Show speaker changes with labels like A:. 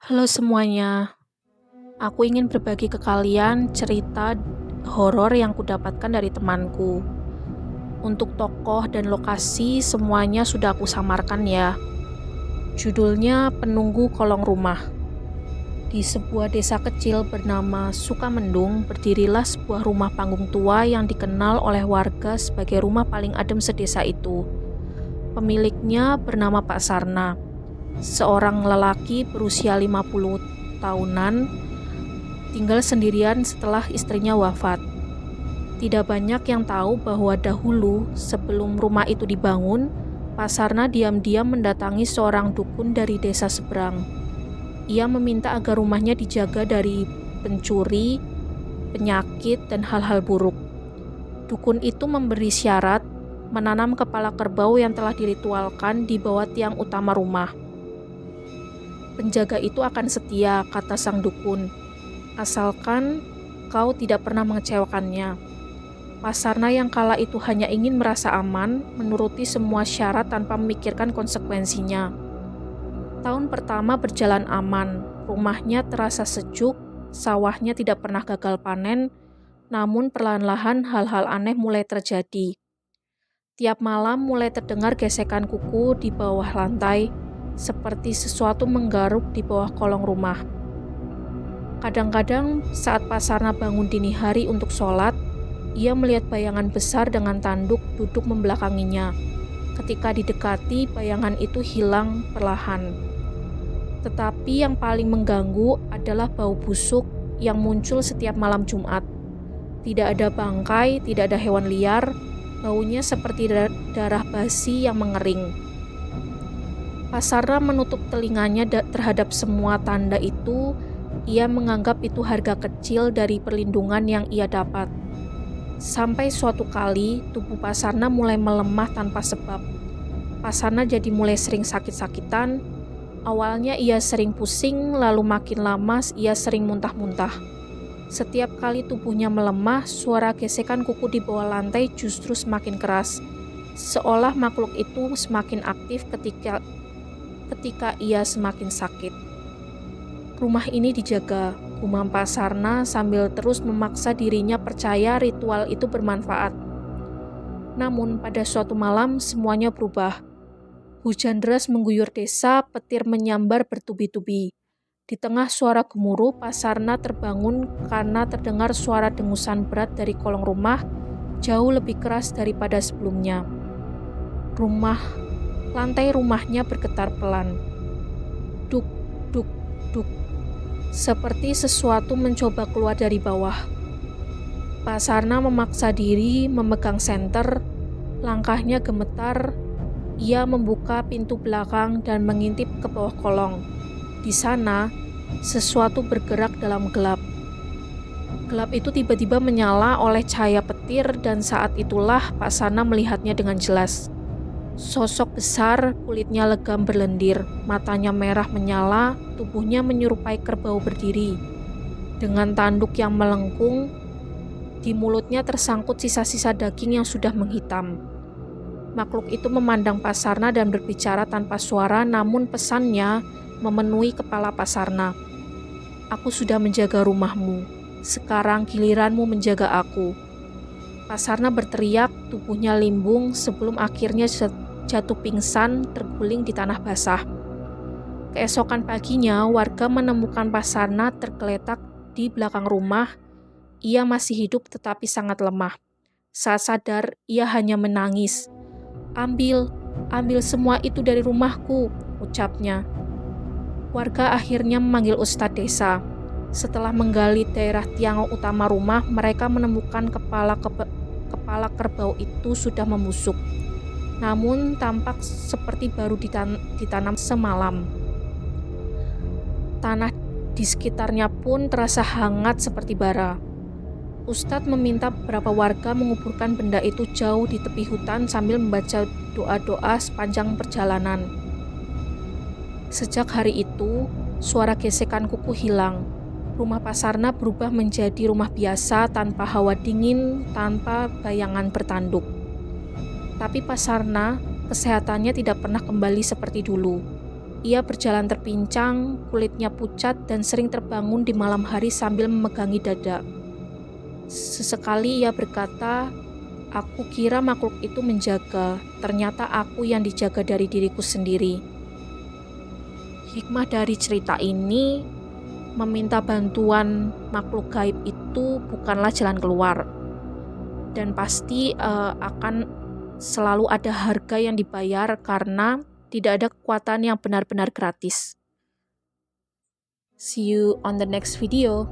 A: Halo semuanya, aku ingin berbagi ke kalian cerita horor yang kudapatkan dari temanku. Untuk tokoh dan lokasi semuanya sudah aku samarkan ya. Judulnya Penunggu Kolong Rumah. Di sebuah desa kecil bernama Sukamendung, berdirilah sebuah rumah panggung tua yang dikenal oleh warga sebagai rumah paling adem sedesa itu. Pemiliknya bernama Pak Sarna, seorang lelaki berusia 50 tahunan, tinggal sendirian setelah istrinya wafat. Tidak banyak yang tahu bahwa dahulu, sebelum rumah itu dibangun, Pak Sarna diam-diam mendatangi seorang dukun dari desa seberang. Ia meminta agar rumahnya dijaga dari pencuri, penyakit, dan hal-hal buruk. Dukun itu memberi syarat menanam kepala kerbau yang telah diritualkan di bawah tiang utama rumah. Penjaga itu akan setia, kata sang dukun, asalkan kau tidak pernah mengecewakannya. Pak Sarna yang kala itu hanya ingin merasa aman, menuruti semua syarat tanpa memikirkan konsekuensinya. Tahun pertama berjalan aman, rumahnya terasa sejuk, sawahnya tidak pernah gagal panen, namun perlahan-lahan hal-hal aneh mulai terjadi. Tiap malam mulai terdengar gesekan kuku di bawah lantai, seperti sesuatu menggaruk di bawah kolong rumah. Kadang-kadang saat Pak Sarna bangun dini hari untuk sholat, ia melihat bayangan besar dengan tanduk duduk membelakanginya. Ketika didekati, bayangan itu hilang perlahan. Tetapi yang paling mengganggu adalah bau busuk yang muncul setiap malam Jumat. Tidak ada bangkai, tidak ada hewan liar, baunya seperti darah basi yang mengering. Pak Sarna menutup telinganya terhadap semua tanda itu. Ia menganggap itu harga kecil dari perlindungan yang ia dapat. Sampai suatu kali, tubuh Pak Sarna mulai melemah tanpa sebab. Pak Sarna jadi mulai sering sakit-sakitan. Awalnya ia sering pusing, lalu makin lama ia sering muntah-muntah. Setiap kali tubuhnya melemah, suara gesekan kuku di bawah lantai justru semakin keras. Seolah makhluk itu semakin aktif ketika ia semakin sakit. Rumah ini dijaga, gumam Pak Sarna sambil terus memaksa dirinya percaya ritual itu bermanfaat. Namun pada suatu malam semuanya berubah. Hujan deras mengguyur desa, petir menyambar bertubi-tubi. Di tengah suara gemuruh, Pak Sarna terbangun karena terdengar suara dengusan berat dari kolong rumah, jauh lebih keras daripada sebelumnya. Lantai rumahnya bergetar pelan. Duk, duk, duk. Seperti sesuatu mencoba keluar dari bawah. Pak Sarna memaksa diri memegang senter, langkahnya gemetar. Ia membuka pintu belakang dan mengintip ke bawah kolong. Di sana, sesuatu bergerak dalam gelap. Gelap itu tiba-tiba menyala oleh cahaya petir dan saat itulah Pak Sarna melihatnya dengan jelas. Sosok besar, kulitnya legam berlendir, matanya merah menyala, tubuhnya menyerupai kerbau berdiri. Dengan tanduk yang melengkung, di mulutnya tersangkut sisa-sisa daging yang sudah menghitam. Makhluk itu memandang Pak Sarna dan berbicara tanpa suara, namun pesannya memenuhi kepala Pak Sarna. Aku sudah menjaga rumahmu, sekarang giliranmu menjaga aku. Pak Sarna berteriak, tubuhnya limbung sebelum akhirnya jatuh pingsan terguling di tanah basah. Keesokan paginya, warga menemukan Pak Sarna tergeletak di belakang rumah. Ia masih hidup tetapi sangat lemah. Saat sadar, ia hanya menangis. Ambil semua itu dari rumahku, ucapnya. Warga akhirnya memanggil Ustadz desa. Setelah menggali daerah tiang utama rumah, mereka menemukan kepala kerbau itu sudah membusuk. Namun tampak seperti baru ditanam semalam. Tanah di sekitarnya pun terasa hangat seperti bara. Ustadz meminta beberapa warga menguburkan benda itu jauh di tepi hutan sambil membaca doa-doa sepanjang perjalanan. Sejak hari itu, suara gesekan kuku hilang. Rumah Pak Sarna berubah menjadi rumah biasa tanpa hawa dingin, tanpa bayangan bertanduk. Tapi Pak Sarna, kesehatannya tidak pernah kembali seperti dulu. Ia berjalan terpincang, kulitnya pucat dan sering terbangun di malam hari sambil memegangi dada. Sesekali ia berkata, "Aku kira makhluk itu menjaga, ternyata aku yang dijaga dari diriku sendiri." Hikmah dari cerita ini, meminta bantuan makhluk gaib itu bukanlah jalan keluar. Dan pasti akan selalu ada harga yang dibayar karena tidak ada kekuatan yang benar-benar gratis. See you on the next video.